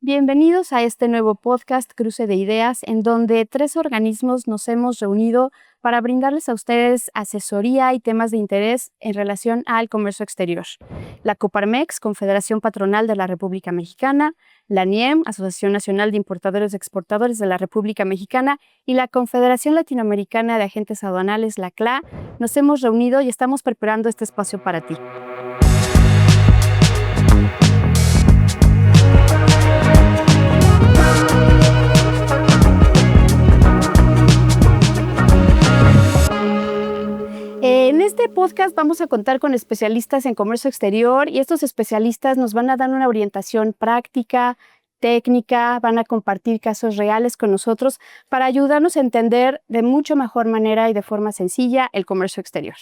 Bienvenidos a este nuevo podcast Cruce de Ideas, en donde 3 organismos nos hemos reunido para brindarles a ustedes asesoría y temas de interés en relación al comercio exterior. La Coparmex, Confederación Patronal de la República Mexicana, la ANIEM, Asociación Nacional de Importadores y Exportadores de la República Mexicana, y la Confederación Latinoamericana de Agentes Aduanales, la CLA, nos hemos reunido y estamos preparando este espacio para ti. En este podcast vamos a contar con especialistas en comercio exterior y estos especialistas nos van a dar una orientación práctica, técnica, van a compartir casos reales con nosotros para ayudarnos a entender de mucho mejor manera y de forma sencilla el comercio exterior.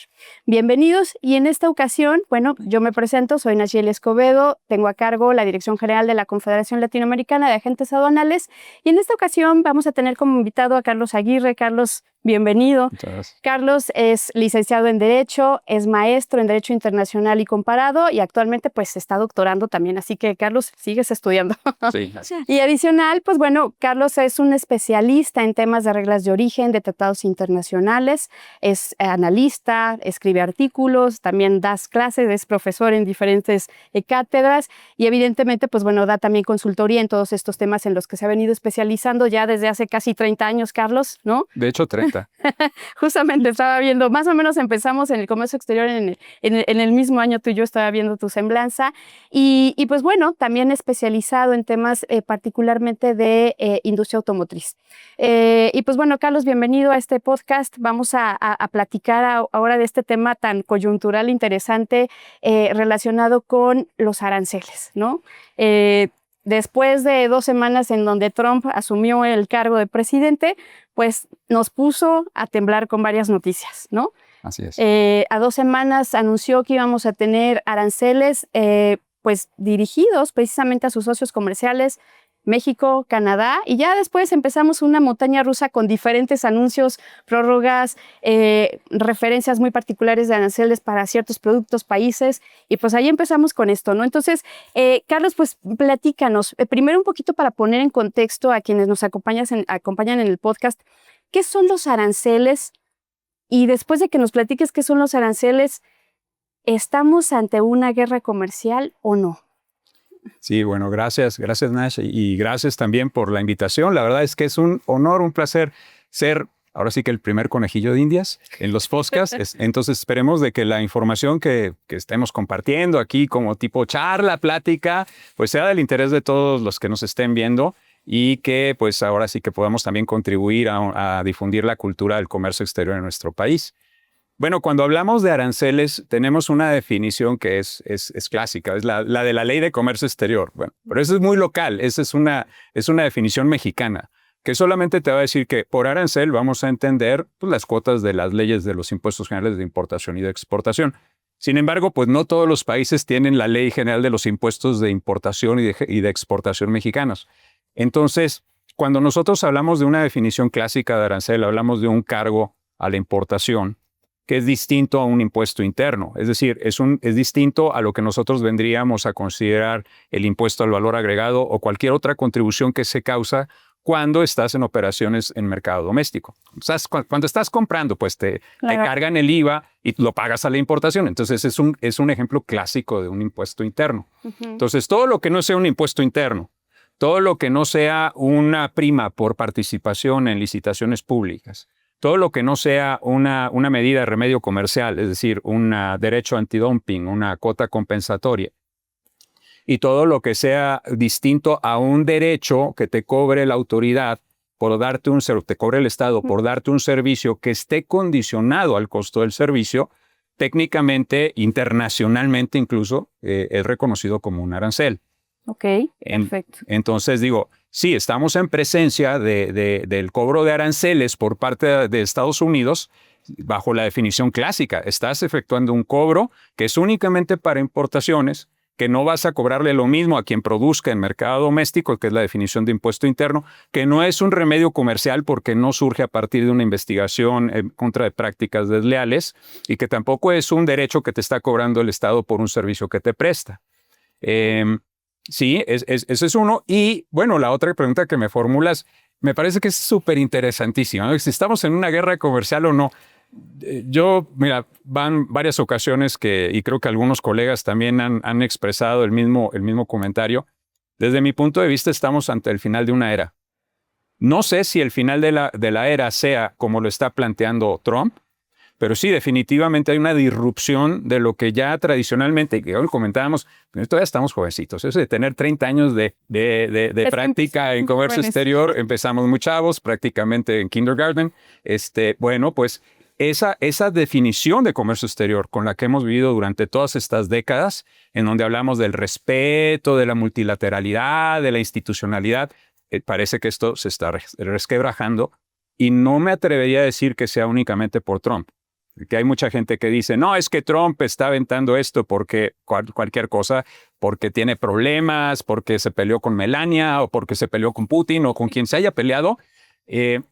Bienvenidos, y en esta ocasión, yo me presento, soy Nacheli Escobedo, tengo a cargo la Dirección General de la Confederación Latinoamericana de Agentes Aduanales, y en esta ocasión vamos a tener como invitado a Carlos Aguirre. Carlos, bienvenido. Muchas gracias. Carlos es licenciado en Derecho, es maestro en Derecho Internacional y Comparado y actualmente pues está doctorando también. Así que, Carlos, sigues estudiando. Sí. Y adicional, pues bueno, Carlos es un especialista en temas de reglas de origen, de tratados internacionales, es analista, escribe artículos, también das clases, es profesor en diferentes cátedras y evidentemente, pues bueno, da también consultoría en todos estos temas en los que se ha venido especializando ya desde hace casi 30 años, Carlos, ¿no? De hecho, 30. Justamente estaba viendo, más o menos empezamos en el comercio exterior en el mismo año, tú y yo estaba viendo tu semblanza y pues bueno, también especializado en temas particularmente de industria automotriz. Y pues bueno, Carlos, bienvenido a este podcast. Vamos a platicar ahora de este tema tan coyuntural, interesante, relacionado con los aranceles, ¿no? Después de 2 semanas en donde Trump asumió el cargo de presidente, pues nos puso a temblar con varias noticias, ¿no? Así es. A 2 semanas anunció que íbamos a tener aranceles pues dirigidos precisamente a sus socios comerciales, México, Canadá, y ya después empezamos una montaña rusa con diferentes anuncios, prórrogas, referencias muy particulares de aranceles para ciertos productos, países, y pues ahí empezamos con esto, ¿no? Entonces, Carlos, pues platícanos, primero un poquito para poner en contexto a quienes nos acompañan en el podcast, ¿qué son los aranceles? Y después de que nos platiques qué son los aranceles, ¿estamos ante una guerra comercial o no? Sí, bueno, gracias Nash, y gracias también por la invitación. La verdad es que es un honor, un placer ser, ahora sí que el primer conejillo de Indias en los podcasts. Entonces esperemos de que la información que estemos compartiendo aquí como tipo charla, plática, pues sea del interés de todos los que nos estén viendo y que pues ahora sí que podamos también contribuir a difundir la cultura del comercio exterior en nuestro país. Bueno, cuando hablamos de aranceles, tenemos una definición que es clásica, es la de la Ley de Comercio Exterior. Bueno, pero eso es muy local, esa es una definición mexicana, que solamente te va a decir que por arancel vamos a entender pues, las cuotas de las leyes de los impuestos generales de importación y de exportación. Sin embargo, pues no todos los países tienen la Ley General de los Impuestos de Importación y de Exportación mexicanos. Entonces, cuando nosotros hablamos de una definición clásica de arancel, hablamos de un cargo a la importación, que es distinto a un impuesto interno. Es decir, es distinto a lo que nosotros vendríamos a considerar el impuesto al valor agregado o cualquier otra contribución que se causa cuando estás en operaciones en mercado doméstico. Cuando estás comprando, pues te cargan el IVA y lo pagas a la importación. Entonces es un ejemplo clásico de un impuesto interno. Entonces todo lo que no sea un impuesto interno, todo lo que no sea una prima por participación en licitaciones públicas, todo lo que no sea una medida de remedio comercial, es decir, un derecho antidumping, una cuota compensatoria, y todo lo que sea distinto a un derecho que te cobre la autoridad por darte te cobre el Estado por darte un servicio que esté condicionado al costo del servicio, técnicamente, internacionalmente incluso, es reconocido como un arancel. Ok, perfecto. Entonces digo, sí, estamos en presencia del cobro de aranceles por parte de Estados Unidos bajo la definición clásica. Estás efectuando un cobro que es únicamente para importaciones, que no vas a cobrarle lo mismo a quien produzca en mercado doméstico, que es la definición de impuesto interno, que no es un remedio comercial porque no surge a partir de una investigación en contra de prácticas desleales y que tampoco es un derecho que te está cobrando el Estado por un servicio que te presta. Sí, ese es uno. Y bueno, la otra pregunta que me formulas me parece que es súper interesantísima, ¿no? Si estamos en una guerra comercial o no. Yo, mira, van varias ocasiones y creo que algunos colegas también han expresado el mismo comentario. Desde mi punto de vista, estamos ante el final de una era. No sé si el final de la era sea como lo está planteando Trump, pero sí, definitivamente hay una disrupción de lo que ya tradicionalmente, que hoy comentábamos, todavía estamos jovencitos, eso de tener 30 años de práctica en comercio exterior, empezamos muy chavos, prácticamente en kindergarten. Bueno, pues esa definición de comercio exterior con la que hemos vivido durante todas estas décadas, en donde hablamos del respeto, de la multilateralidad, de la institucionalidad, parece que esto se está resquebrajando y no me atrevería a decir que sea únicamente por Trump. Que hay mucha gente que dice, no, es que Trump está aventando esto porque cualquier cosa, porque tiene problemas, porque se peleó con Melania o porque se peleó con Putin o con quien se haya peleado.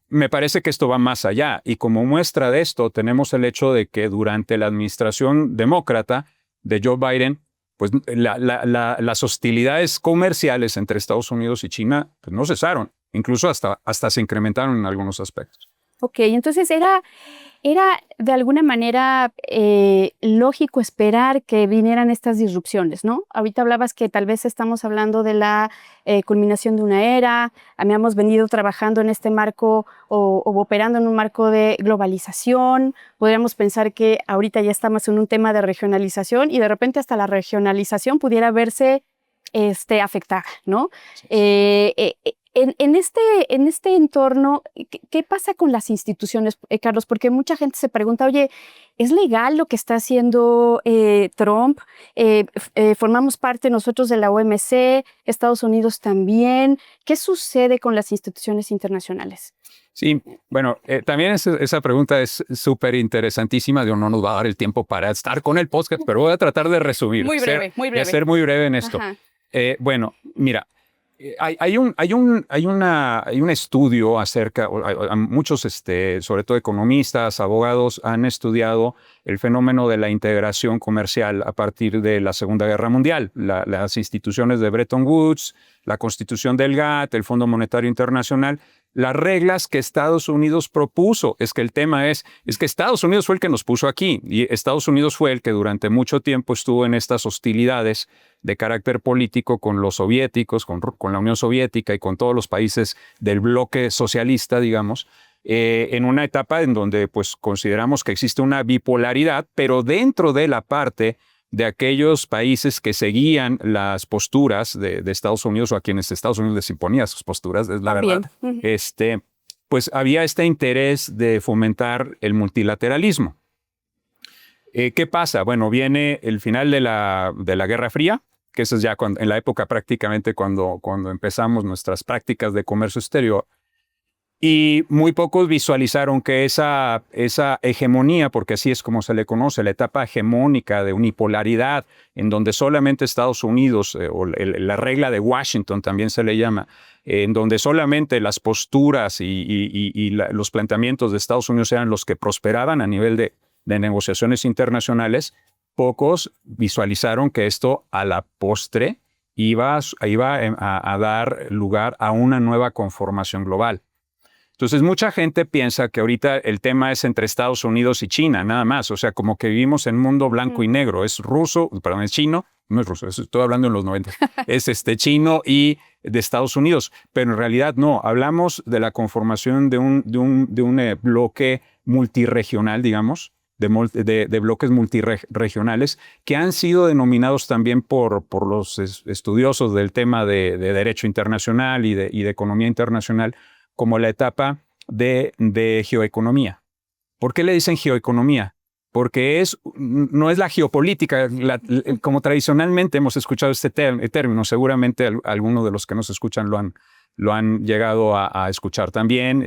Me parece que esto va más allá. Y como muestra de esto, tenemos el hecho de que durante la administración demócrata de Joe Biden, pues las hostilidades comerciales entre Estados Unidos y China pues, no cesaron. Incluso hasta se incrementaron en algunos aspectos. Ok, entonces era de alguna manera lógico esperar que vinieran estas disrupciones, ¿no? Ahorita hablabas que tal vez estamos hablando de la culminación de una era, habíamos venido trabajando en este marco o operando en un marco de globalización, podríamos pensar que ahorita ya estamos en un tema de regionalización y de repente hasta la regionalización pudiera verse afectada, ¿no? En este entorno, ¿qué pasa con las instituciones, Carlos? Porque mucha gente se pregunta, oye, ¿es legal lo que está haciendo Trump? Formamos parte nosotros de la OMC, Estados Unidos también. ¿Qué sucede con las instituciones internacionales? Sí, bueno, también esa pregunta es súper interesantísima. No nos va a dar el tiempo para estar con el podcast, pero voy a tratar de resumir. Muy breve, muy breve. Ser muy breve en esto. Bueno, mira, hay un estudio acerca, muchos, sobre todo economistas, abogados, han estudiado el fenómeno de la integración comercial a partir de la Segunda Guerra Mundial. Las instituciones de Bretton Woods, la Constitución del GATT, el Fondo Monetario Internacional, las reglas que Estados Unidos propuso. Es que el tema es que Estados Unidos fue el que nos puso aquí y Estados Unidos fue el que durante mucho tiempo estuvo en estas hostilidades de carácter político con los soviéticos, con la Unión Soviética y con todos los países del bloque socialista, digamos, en una etapa en donde pues, consideramos que existe una bipolaridad, pero dentro de la parte de aquellos países que seguían las posturas de Estados Unidos o a quienes Estados Unidos les imponía sus posturas, es la verdad, pues había este interés de fomentar el multilateralismo. ¿Qué pasa? Bueno, viene el final de la Guerra Fría, que eso es ya en la época prácticamente cuando empezamos nuestras prácticas de comercio exterior. Y muy pocos visualizaron que esa hegemonía, porque así es como se le conoce, la etapa hegemónica de unipolaridad, en donde solamente Estados Unidos, o la regla de Washington también se le llama, en donde solamente las posturas y los planteamientos de Estados Unidos eran los que prosperaban a nivel de negociaciones internacionales, pocos visualizaron que esto a la postre iba a dar lugar a una nueva conformación global. Entonces, mucha gente piensa que ahorita el tema es entre Estados Unidos y China, nada más. O sea, como que vivimos en un mundo blanco y negro. Es es chino, no es ruso, estoy hablando en los 90. Es chino y de Estados Unidos. Pero en realidad no, hablamos de la conformación de un bloque multirregional, digamos, de bloques multirregionales que han sido denominados también por los estudiosos del tema de derecho internacional y de economía internacional como la etapa de geoeconomía. ¿Por qué le dicen geoeconomía? Porque no es la geopolítica, como tradicionalmente hemos escuchado este término, seguramente algunos de los que nos escuchan lo han llegado a escuchar también.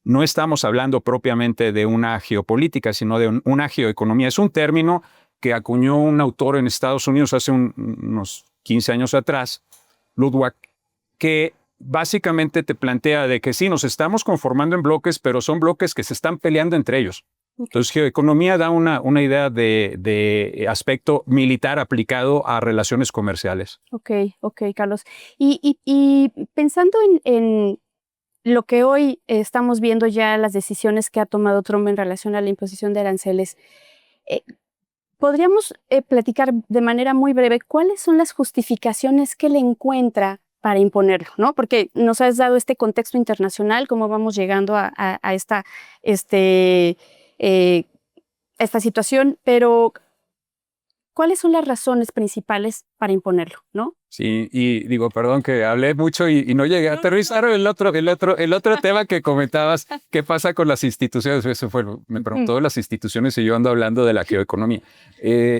No estamos hablando propiamente de una geopolítica, sino de una geoeconomía. Es un término que acuñó un autor en Estados Unidos hace unos 15 años atrás, Ludwig, que básicamente te plantea de que sí, nos estamos conformando en bloques, pero son bloques que se están peleando entre ellos. Entonces, geoeconomía da una idea de aspecto militar aplicado a relaciones comerciales. Ok, Carlos. Y pensando en lo que hoy estamos viendo ya, las decisiones que ha tomado Trump en relación a la imposición de aranceles, eh, ¿podríamos platicar de manera muy breve cuáles son las justificaciones que le encuentra para imponerlo, ¿no? Porque nos has dado este contexto internacional, cómo vamos llegando a eh, esta situación, pero ¿cuáles son las razones principales para imponerlo, no? Sí, y digo, perdón que hablé mucho y no llegué a aterrizar el otro tema que comentabas, ¿qué pasa con las instituciones? Eso fue, me preguntó de las instituciones y yo ando hablando de la geoeconomía.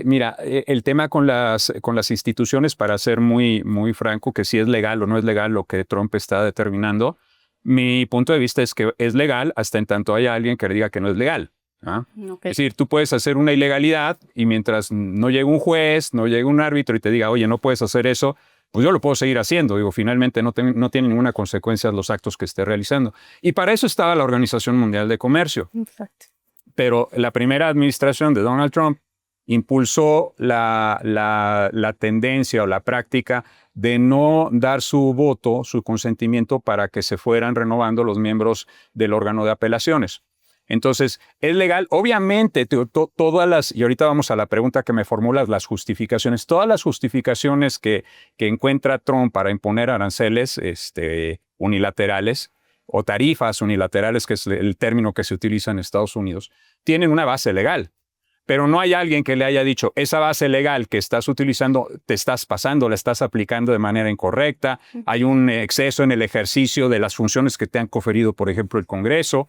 Mira, el tema con las instituciones, para ser muy franco, que si es legal o no es legal lo que Trump está determinando, mi punto de vista es que es legal hasta en tanto haya alguien que diga que no es legal. ¿Ah? Okay. Es decir, tú puedes hacer una ilegalidad y mientras no llegue un juez, no llegue un árbitro y te diga, oye, no puedes hacer eso, pues yo lo puedo seguir haciendo. Digo, finalmente no tiene ninguna consecuencia los actos que esté realizando. Y para eso estaba la Organización Mundial de Comercio. Exacto. Pero la primera administración de Donald Trump impulsó la tendencia o la práctica de no dar su voto, su consentimiento para que se fueran renovando los miembros del órgano de apelaciones. Entonces, es legal, obviamente, todas las, y ahorita vamos a la pregunta que me formulas, las justificaciones, todas las justificaciones que encuentra Trump para imponer aranceles unilaterales o tarifas unilaterales, que es el término que se utiliza en Estados Unidos, tienen una base legal. Pero no hay alguien que le haya dicho, esa base legal que estás utilizando, te estás pasando, la estás aplicando de manera incorrecta, hay un exceso en el ejercicio de las funciones que te han conferido, por ejemplo, el Congreso.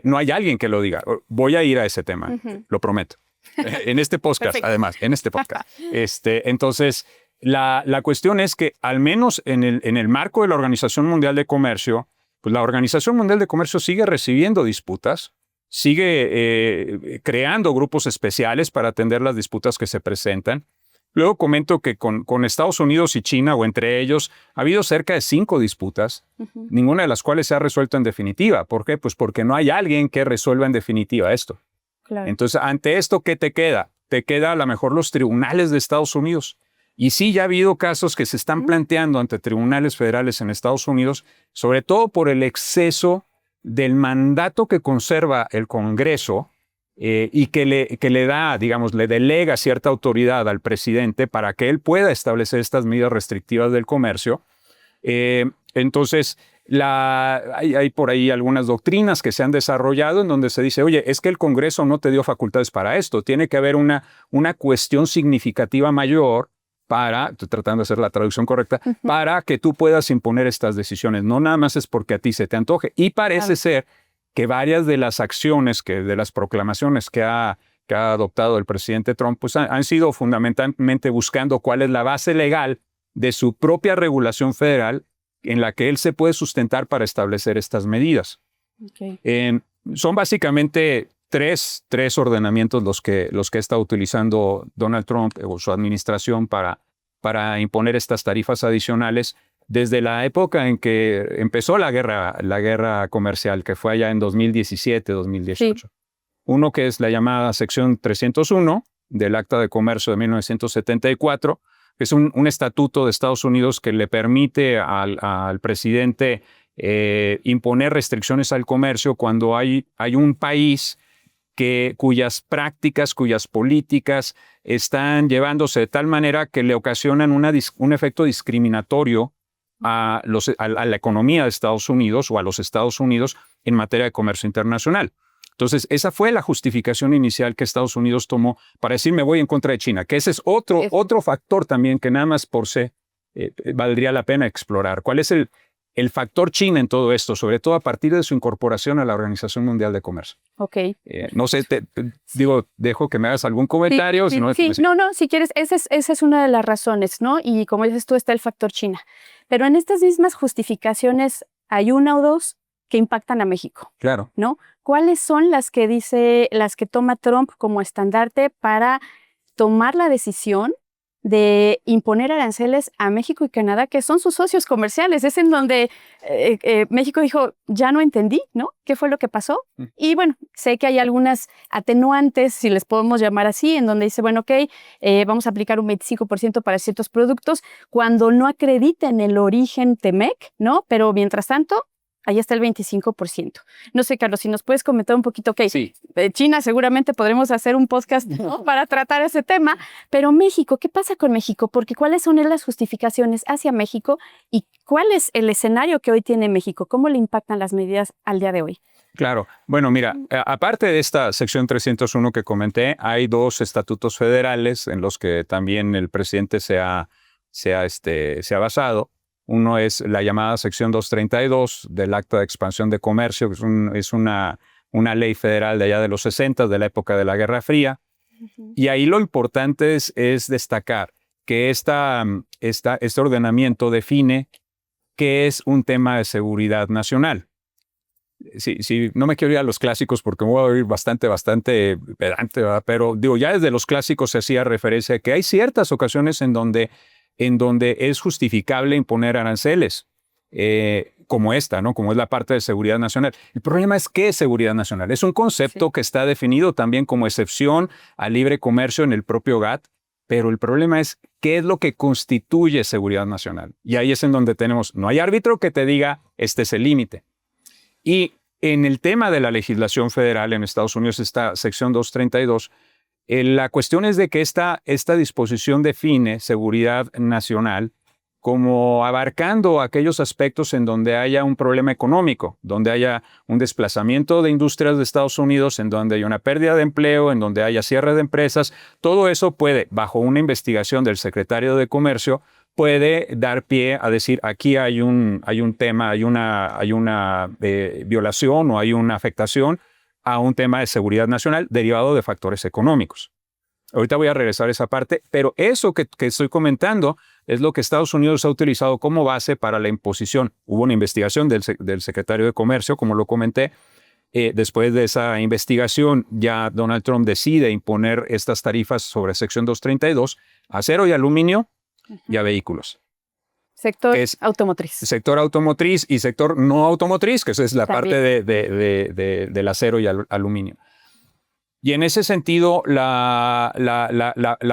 No hay alguien que lo diga. Voy a ir a ese tema, lo prometo. En este podcast, además, en este podcast. Entonces, la cuestión es que al menos en el marco de la Organización Mundial de Comercio, pues la Organización Mundial de Comercio sigue recibiendo disputas, sigue creando grupos especiales para atender las disputas que se presentan. Luego comento que con Estados Unidos y China, o entre ellos, ha habido cerca de 5 disputas, ninguna de las cuales se ha resuelto en definitiva. ¿Por qué? Pues porque no hay alguien que resuelva en definitiva esto. Claro. Entonces, ante esto, ¿qué te queda? Te queda a lo mejor los tribunales de Estados Unidos. Y sí, ya ha habido casos que se están planteando ante tribunales federales en Estados Unidos, sobre todo por el exceso del mandato que conserva el Congreso, y que le da, digamos, le delega cierta autoridad al presidente para que él pueda establecer estas medidas restrictivas del comercio. Entonces, hay por ahí algunas doctrinas que se han desarrollado en donde se dice, oye, es que el Congreso no te dio facultades para esto, tiene que haber una cuestión significativa mayor para, estoy tratando de hacer la traducción correcta, para que tú puedas imponer estas decisiones. No nada más es porque a ti se te antoje. Y parece ser que varias de las acciones, de las proclamaciones que ha adoptado el presidente Trump, pues han sido fundamentalmente buscando cuál es la base legal de su propia regulación federal en la que él se puede sustentar para establecer estas medidas. Okay. Son básicamente tres ordenamientos los que ha estado utilizando Donald Trump o su administración para imponer estas tarifas adicionales desde la época en que empezó la guerra comercial, que fue allá en 2017, 2018. Sí. Uno que es la llamada sección 301 del Acta de Comercio de 1974, que es un estatuto de Estados Unidos que le permite al presidente imponer restricciones al comercio cuando hay un país cuyas prácticas, cuyas políticas están llevándose de tal manera que le ocasionan un efecto discriminatorio a la economía de Estados Unidos o a los Estados Unidos en materia de comercio internacional. Entonces, esa fue la justificación inicial que Estados Unidos tomó para decir me voy en contra de China, que ese es otro factor también que nada más por sí valdría la pena explorar. ¿Cuál es el factor China en todo esto, sobre todo a partir de su incorporación a la Organización Mundial de Comercio? Ok. No sé, dejo que me hagas algún comentario. Sí, si quieres, esa es una de las razones, ¿no? Y como dices tú, está el factor China. Pero en estas mismas justificaciones hay una o dos que impactan a México. Claro. ¿No? ¿Cuáles son las que toma Trump como estandarte para tomar la decisión de imponer aranceles a México y Canadá, que son sus socios comerciales. Es en donde México dijo, ya no entendí, ¿no? ¿Qué fue lo que pasó? Y bueno, sé que hay algunas atenuantes, si les podemos llamar así, en donde dice, bueno, ok, vamos a aplicar un 25% para ciertos productos cuando no acrediten el origen TEMEC, ¿no? Pero mientras tanto, ahí está el 25%. No sé, Carlos, si nos puedes comentar un poquito, ok, Sí. China seguramente podremos hacer un podcast, ¿no? Para tratar ese tema, pero México, ¿qué pasa con México? Porque ¿cuáles son las justificaciones hacia México y cuál es el escenario que hoy tiene México? ¿Cómo le impactan las medidas al día de hoy? Claro. Bueno, mira, aparte de esta sección 301 que comenté, hay 2 estatutos federales en los que también el presidente se ha basado. Uno es la llamada sección 232 del Acta de Expansión de Comercio, que es una ley federal de allá de los 60, de la época de la Guerra Fría. Y ahí lo importante es destacar que este ordenamiento define qué es un tema de seguridad nacional. Sí, no me quiero ir a los clásicos porque me voy a oír bastante pedante, ¿verdad? Pero digo, ya desde los clásicos se hacía referencia a que hay ciertas ocasiones en donde es justificable imponer aranceles, como esta, ¿no? Como es la parte de seguridad nacional. El problema es ¿qué es seguridad nacional? Es un concepto que está definido también como excepción al libre comercio en el propio GATT, pero el problema es ¿qué es lo que constituye seguridad nacional? Y ahí es en donde no hay árbitro que te diga este es el límite. Y en el tema de la legislación federal en Estados Unidos, esta sección 232, la cuestión es de que esta disposición define seguridad nacional como abarcando aquellos aspectos en donde haya un problema económico, donde haya un desplazamiento de industrias de Estados Unidos, en donde haya una pérdida de empleo, en donde haya cierre de empresas. Todo eso puede, bajo una investigación del secretario de Comercio, puede dar pie a decir aquí hay un tema, hay una violación o hay una afectación a un tema de seguridad nacional derivado de factores económicos. Ahorita voy a regresar a esa parte, pero eso que estoy comentando es lo que Estados Unidos ha utilizado como base para la imposición. Hubo una investigación del secretario de Comercio, como lo comenté. Después de esa investigación, ya Donald Trump decide imponer estas tarifas sobre sección 232 a acero y aluminio y a vehículos. Sector automotriz. Sector automotriz y sector no automotriz, que esa es la parte del acero y aluminio. Y en ese sentido, la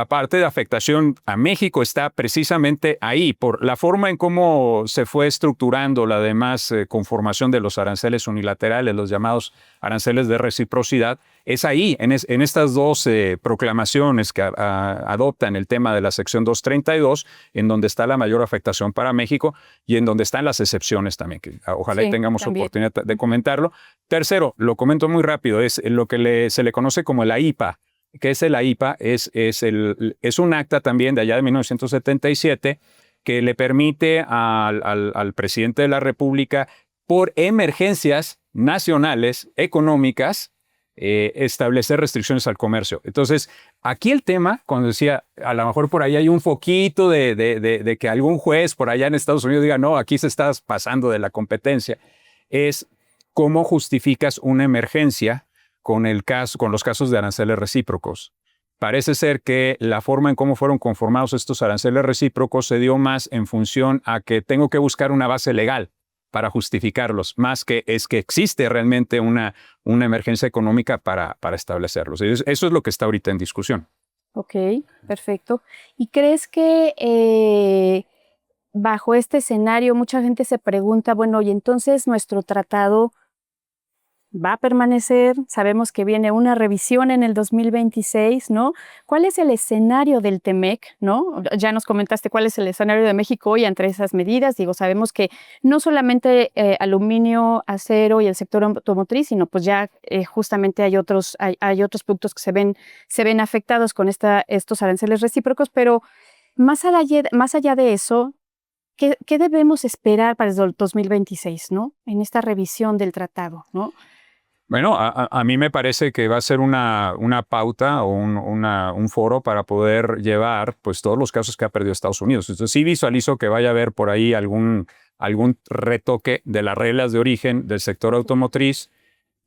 parte de afectación a México está precisamente ahí, por la forma en cómo se fue estructurando la demás conformación de los aranceles unilaterales, los llamados aranceles de reciprocidad. Es ahí, en estas 2 proclamaciones que adoptan el tema de la sección 232, en donde está la mayor afectación para México y en donde están las excepciones también, que ojalá tengamos oportunidad de comentarlo. Tercero, lo comento muy rápido, es lo que se le conoce como la IPA. ¿Qué es la IPA? Es un acta también de allá de 1977 que le permite al presidente de la República, por emergencias nacionales económicas, establecer restricciones al comercio. Entonces, aquí el tema, cuando decía, a lo mejor por ahí hay un foquito de que algún juez por allá en Estados Unidos diga, no, aquí se está pasando de la competencia, es cómo justificas una emergencia con los casos de aranceles recíprocos. Parece ser que la forma en cómo fueron conformados estos aranceles recíprocos se dio más en función a que tengo que buscar una base legal para justificarlos, más que es que existe realmente una emergencia económica para establecerlos. Eso es lo que está ahorita en discusión. Ok, perfecto. ¿Y crees que bajo este escenario mucha gente se pregunta, bueno, y entonces nuestro tratado va a permanecer? Sabemos que viene una revisión en el 2026, ¿no? ¿Cuál es el escenario del TEMEC, ¿no? Ya nos comentaste cuál es el escenario de México hoy entre esas medidas. Digo, sabemos que no solamente aluminio, acero y el sector automotriz, sino pues ya justamente hay otros productos que se ven afectados con estos aranceles recíprocos, pero más allá de eso, ¿qué debemos esperar para el 2026, ¿no? En esta revisión del tratado, ¿no? Bueno, a mí me parece que va a ser una pauta o un foro para poder llevar pues, todos los casos que ha perdido Estados Unidos. Entonces sí visualizo que vaya a haber por ahí algún retoque de las reglas de origen del sector automotriz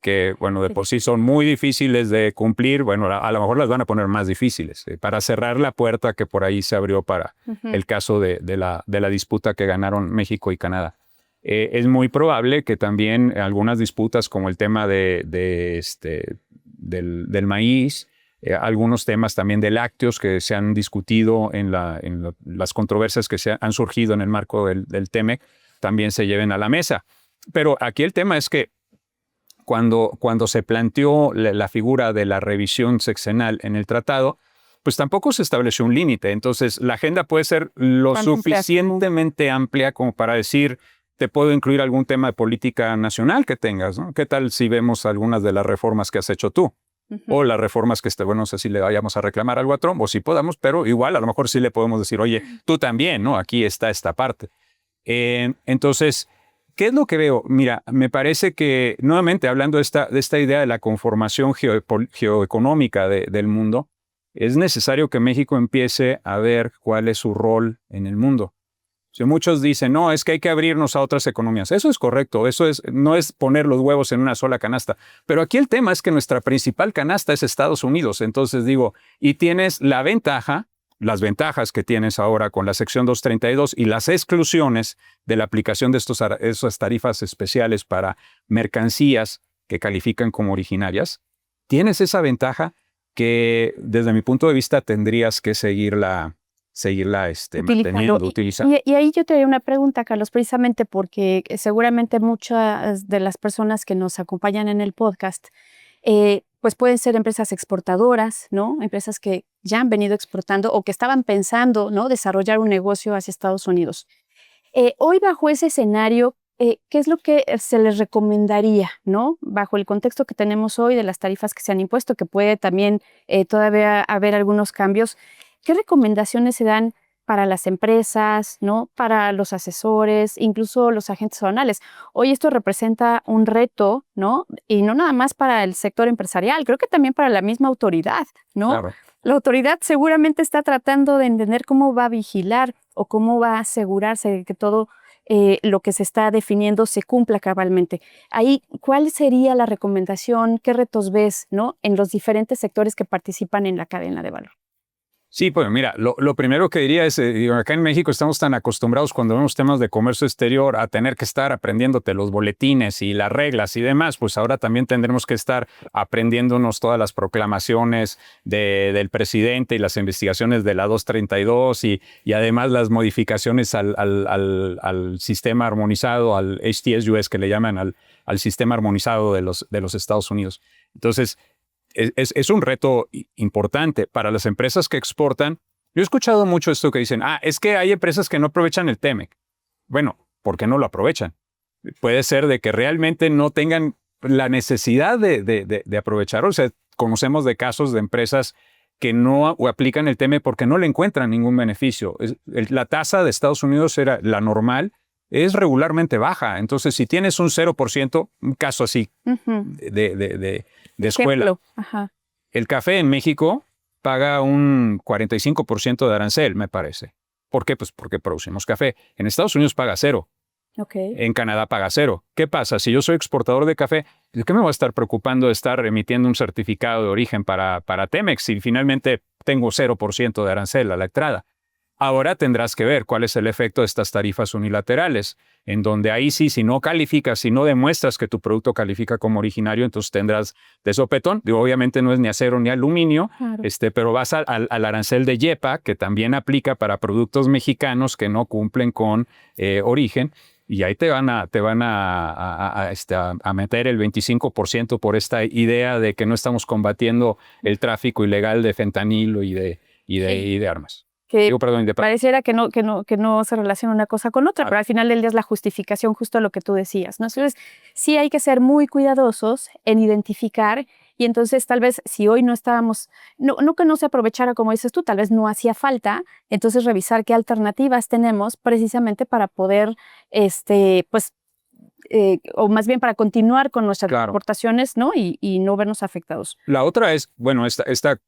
que, bueno, de por sí son muy difíciles de cumplir, bueno, a lo mejor las van a poner más difíciles para cerrar la puerta que por ahí se abrió para el caso de la disputa que ganaron México y Canadá. Es muy probable que también algunas disputas como el tema del maíz, algunos temas también de lácteos que se han discutido en las controversias que han surgido en el marco del TEMEC, también se lleven a la mesa. Pero aquí el tema es que cuando se planteó la figura de la revisión sexenal en el tratado, pues tampoco se estableció un límite. Entonces, la agenda puede ser lo suficientemente amplia como para decir, te puedo incluir algún tema de política nacional que tengas, ¿no? ¿Qué tal si vemos algunas de las reformas que has hecho tú? O las reformas que, bueno, no sé si le vayamos a reclamar algo a Trump o si podamos, pero igual a lo mejor sí le podemos decir, oye, tú también, ¿no? Aquí está esta parte. Entonces, ¿qué es lo que veo? Mira, me parece que, nuevamente, hablando de esta idea de la conformación geoeconómica del mundo, es necesario que México empiece a ver cuál es su rol en el mundo. Si muchos dicen, no, es que hay que abrirnos a otras economías. Eso es correcto, no es poner los huevos en una sola canasta. Pero aquí el tema es que nuestra principal canasta es Estados Unidos. Entonces digo, y tienes las ventajas que tienes ahora con la sección 232 y las exclusiones de la aplicación de esas tarifas especiales para mercancías que califican como originarias. Tienes esa ventaja que desde mi punto de vista tendrías que seguirla manteniendo, utilizando. Y ahí yo te haría una pregunta, Carlos, precisamente porque seguramente muchas de las personas que nos acompañan en el podcast, pues pueden ser empresas exportadoras, ¿no? Empresas que ya han venido exportando o que estaban pensando, ¿no?, desarrollar un negocio hacia Estados Unidos. Hoy, bajo ese escenario, ¿qué es lo que se les recomendaría, ¿no? Bajo el contexto que tenemos hoy de las tarifas que se han impuesto, que puede también todavía haber algunos cambios. ¿Qué recomendaciones se dan para las empresas, ¿no?, para los asesores, incluso los agentes aduanales? Hoy esto representa un reto, ¿no? Y no nada más para el sector empresarial, creo que también para la misma autoridad, ¿no? Claro. La autoridad seguramente está tratando de entender cómo va a vigilar o cómo va a asegurarse de que todo lo que se está definiendo se cumpla cabalmente. Ahí, ¿cuál sería la recomendación? ¿Qué retos ves, ¿no?, en los diferentes sectores que participan en la cadena de valor? Sí, pues mira, lo primero que diría es, acá en México estamos tan acostumbrados cuando vemos temas de comercio exterior a tener que estar aprendiéndote los boletines y las reglas y demás, pues ahora también tendremos que estar aprendiéndonos todas las proclamaciones del presidente y las investigaciones de la 232 y además las modificaciones al sistema armonizado, al HTS-US que le llaman al sistema armonizado de los Estados Unidos. Entonces, es un reto importante para las empresas que exportan. Yo he escuchado mucho esto que dicen, es que hay empresas que no aprovechan el TEMEC. Bueno, ¿por qué no lo aprovechan? Puede ser de que realmente no tengan la necesidad de aprovechar. O sea, conocemos de casos de empresas que no aplican el TEMEC porque no le encuentran ningún beneficio. La tasa de Estados Unidos era la normal, es regularmente baja. Entonces, si tienes un 0%, un caso así de escuela. El café en México paga un 45% de arancel, me parece. ¿Por qué? Pues porque producimos café. En Estados Unidos paga 0. En Canadá paga 0. ¿Qué pasa? Si yo soy exportador de café, ¿de qué me voy a estar preocupando de estar emitiendo un certificado de origen para TEMEC si finalmente tengo 0% de arancel a la entrada? Ahora tendrás que ver cuál es el efecto de estas tarifas unilaterales, en donde ahí sí, si no calificas, si no demuestras que tu producto califica como originario, entonces tendrás de sopetón. Digo, obviamente no es ni acero ni aluminio, claro, pero vas al arancel de YEPA, que también aplica para productos mexicanos que no cumplen con origen, y ahí te van a meter el 25% por esta idea de que no estamos combatiendo el tráfico ilegal de fentanilo y de armas. Que pareciera que no se relaciona una cosa con otra, pero al final del día es la justificación justo lo que tú decías, ¿no? Entonces, sí hay que ser muy cuidadosos en identificar, y entonces tal vez si hoy no estábamos, no que no se aprovechara como dices tú, tal vez no hacía falta, entonces revisar qué alternativas tenemos precisamente para poder, o más bien para continuar con nuestras exportaciones, ¿no? Y no vernos afectados. La otra es, bueno, este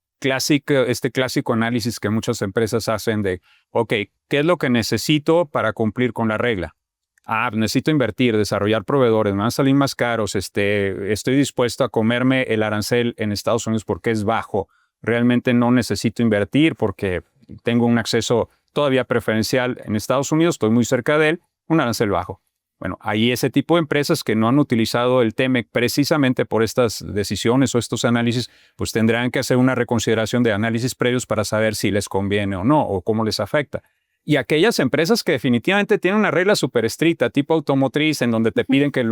clásico análisis que muchas empresas hacen de, ok, ¿qué es lo que necesito para cumplir con la regla? necesito invertir, desarrollar proveedores, me van a salir más caros, estoy dispuesto a comerme el arancel en Estados Unidos porque es bajo. Realmente no necesito invertir porque tengo un acceso todavía preferencial en Estados Unidos, estoy muy cerca de él, un arancel bajo. Bueno, hay ese tipo de empresas que no han utilizado el TEMEC precisamente por estas decisiones o estos análisis, pues tendrán que hacer una reconsideración de análisis previos para saber si les conviene o no, o cómo les afecta. Y aquellas empresas que definitivamente tienen una regla súper estricta, tipo automotriz, en donde te piden que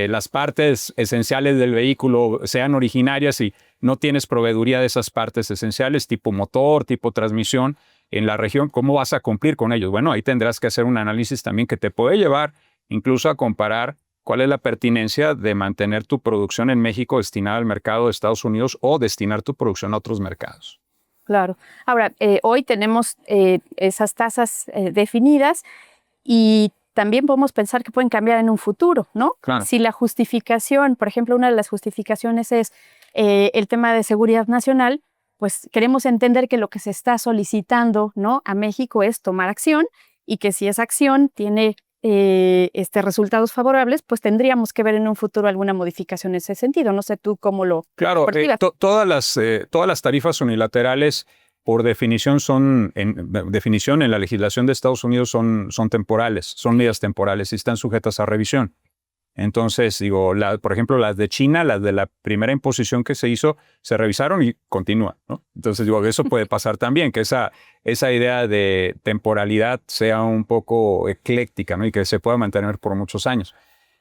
las partes esenciales del vehículo sean originarias y no tienes proveeduría de esas partes esenciales, tipo motor, tipo transmisión, en la región, ¿cómo vas a cumplir con ellos? Bueno, ahí tendrás que hacer un análisis también que te puede llevar incluso a comparar cuál es la pertinencia de mantener tu producción en México destinada al mercado de Estados Unidos o destinar tu producción a otros mercados. Claro. Ahora, hoy tenemos esas tasas definidas y también podemos pensar que pueden cambiar en un futuro, ¿no? Claro. Si la justificación, por ejemplo, una de las justificaciones es el tema de seguridad nacional, pues queremos entender que lo que se está solicitando, ¿no?, a México es tomar acción y que si esa acción tiene resultados favorables, pues tendríamos que ver en un futuro alguna modificación en ese sentido. No sé tú cómo lo percibas. Todas las tarifas unilaterales, por definición, en la legislación de Estados Unidos son temporales, son medidas temporales y están sujetas a revisión. Entonces, digo, por ejemplo, las de China, las de la primera imposición que se hizo, se revisaron y continúan, ¿no? Entonces, digo, eso puede pasar también, que esa idea de temporalidad sea un poco ecléctica, ¿no? Y que se pueda mantener por muchos años.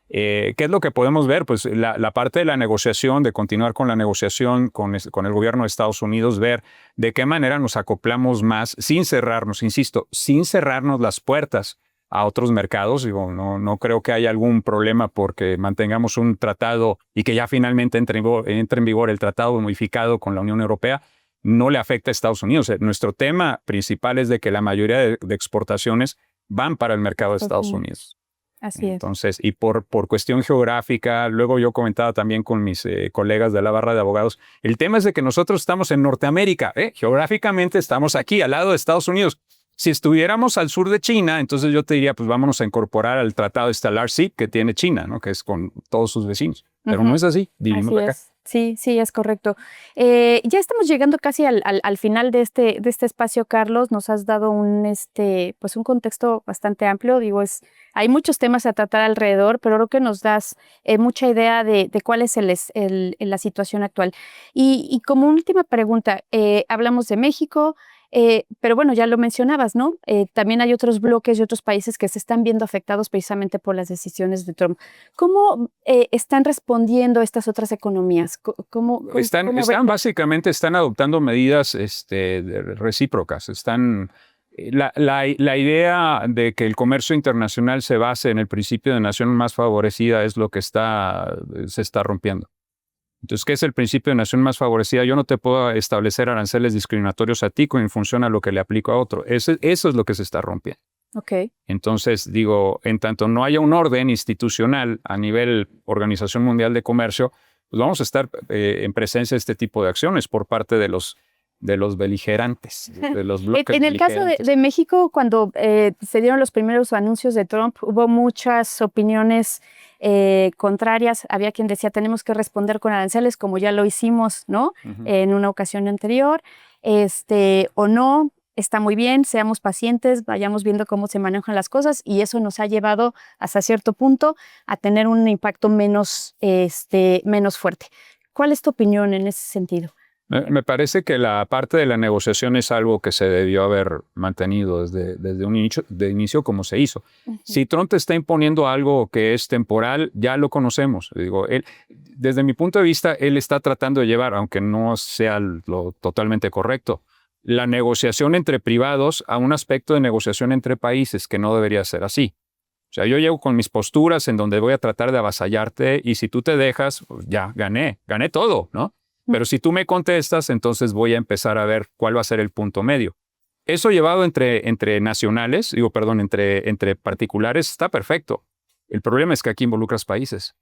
¿Qué es lo que podemos ver? Pues la parte de la negociación, de continuar con la negociación con el gobierno de Estados Unidos, ver de qué manera nos acoplamos más, sin cerrarnos, insisto, sin cerrarnos las puertas a otros mercados. Digo, no creo que haya algún problema porque mantengamos un tratado y que ya finalmente entre en vigor el tratado modificado con la Unión Europea. No le afecta a Estados Unidos. Nuestro tema principal es de que la mayoría de exportaciones van para el mercado de Estados Unidos. Así es. Entonces, y por cuestión geográfica, luego yo comentaba también con mis colegas de la barra de abogados, el tema es de que nosotros estamos en Norteamérica, geográficamente estamos aquí, al lado de Estados Unidos. Si estuviéramos al sur de China, entonces yo te diría, pues vámonos a incorporar al tratado LRC que tiene China, ¿no? Que es con todos sus vecinos. Pero no es así, vivimos acá. Sí, es correcto. Ya estamos llegando casi al final de este espacio, Carlos. Nos has dado un contexto bastante amplio. Digo, hay muchos temas a tratar alrededor, pero creo que nos das mucha idea de cuál es la situación actual. Y como última pregunta, hablamos de México, pero bueno, ya lo mencionabas, ¿no? También hay otros bloques y otros países que se están viendo afectados precisamente por las decisiones de Trump. ¿Cómo están respondiendo estas otras economías? Básicamente están adoptando medidas recíprocas. La idea de que el comercio internacional se base en el principio de nación más favorecida es lo que se está rompiendo. Entonces, ¿qué es el principio de nación más favorecida? Yo no te puedo establecer aranceles discriminatorios a ti en función a lo que le aplico a otro. Eso es lo que se está rompiendo. Okay. Entonces, digo, en tanto no haya un orden institucional a nivel Organización Mundial de Comercio, pues vamos a estar en presencia de este tipo de acciones por parte de los beligerantes, de los bloques. En el caso de México, cuando se dieron los primeros anuncios de Trump, hubo muchas opiniones contrarias. Había quien decía, tenemos que responder con aranceles, como ya lo hicimos, ¿no? En una ocasión anterior, o no. Está muy bien, seamos pacientes, vayamos viendo cómo se manejan las cosas y eso nos ha llevado hasta cierto punto a tener un impacto menos fuerte. ¿Cuál es tu opinión en ese sentido? Me parece que la parte de la negociación es algo que se debió haber mantenido desde un inicio como se hizo. Si Trump te está imponiendo algo que es temporal, ya lo conocemos. Digo, desde mi punto de vista, él está tratando de llevar, aunque no sea lo totalmente correcto, la negociación entre privados a un aspecto de negociación entre países que no debería ser así. O sea, yo llego con mis posturas en donde voy a tratar de avasallarte y si tú te dejas, pues ya gané todo, ¿no? Pero si tú me contestas, entonces voy a empezar a ver cuál va a ser el punto medio. Eso llevado entre nacionales, entre particulares, está perfecto. El problema es que aquí involucras países.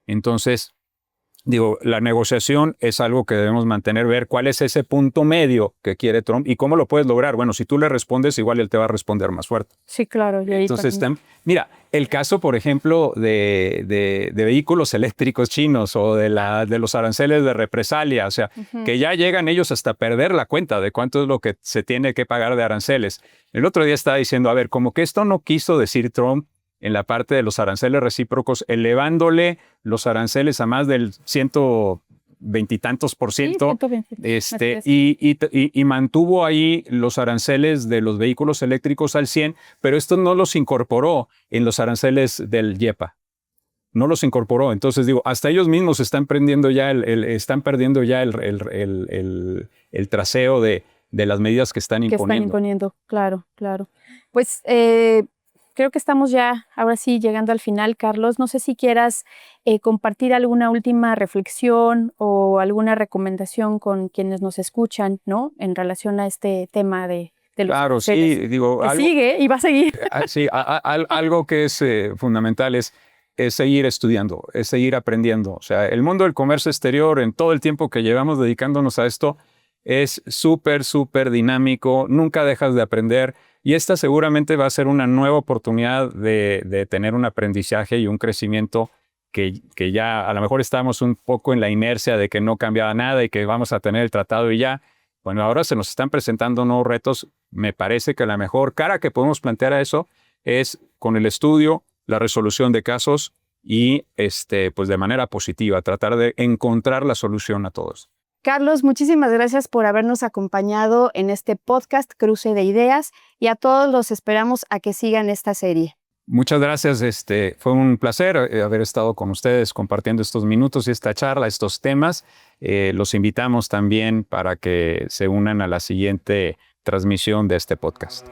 Entonces, Digo, la negociación es algo que debemos mantener, ver cuál es ese punto medio que quiere Trump y cómo lo puedes lograr. Bueno, si tú le respondes, igual él te va a responder más fuerte. Sí, claro. Y ahí Entonces, mira, el caso, por ejemplo, de vehículos eléctricos chinos o de los aranceles de represalia, o sea, que ya llegan ellos hasta perder la cuenta de cuánto es lo que se tiene que pagar de aranceles. El otro día estaba diciendo, a ver, como que esto no quiso decir Trump en la parte de los aranceles recíprocos, elevándole los aranceles a más del 120 y tantos %, Sí, 120. y mantuvo ahí los aranceles de los vehículos eléctricos al 100, pero esto no los incorporó en los aranceles del IEPA. No los incorporó. Entonces digo, hasta ellos mismos están perdiendo ya están perdiendo ya el traseo de las medidas que están imponiendo. Que están imponiendo, claro, claro. Pues creo que estamos ya, ahora sí, llegando al final, Carlos. No sé si quieras compartir alguna última reflexión o alguna recomendación con quienes nos escuchan, ¿no? En relación a este tema de los Claro, aranceles. sí, digo, Que sigue y va a seguir. Sí, algo que es fundamental es seguir estudiando, es seguir aprendiendo. O sea, el mundo del comercio exterior, en todo el tiempo que llevamos dedicándonos a esto, es súper, súper dinámico, nunca dejas de aprender y esta seguramente va a ser una nueva oportunidad de tener un aprendizaje y un crecimiento que ya a lo mejor estamos un poco en la inercia de que no cambiaba nada y que vamos a tener el tratado y ya. Bueno, ahora se nos están presentando nuevos retos. Me parece que la mejor cara que podemos plantear a eso es con el estudio, la resolución de casos y pues de manera positiva, tratar de encontrar la solución a todos. Carlos, muchísimas gracias por habernos acompañado en este podcast Cruce de Ideas y a todos los esperamos a que sigan esta serie. Muchas gracias. Fue un placer haber estado con ustedes compartiendo estos minutos y esta charla, estos temas. Los invitamos también para que se unan a la siguiente transmisión de este podcast.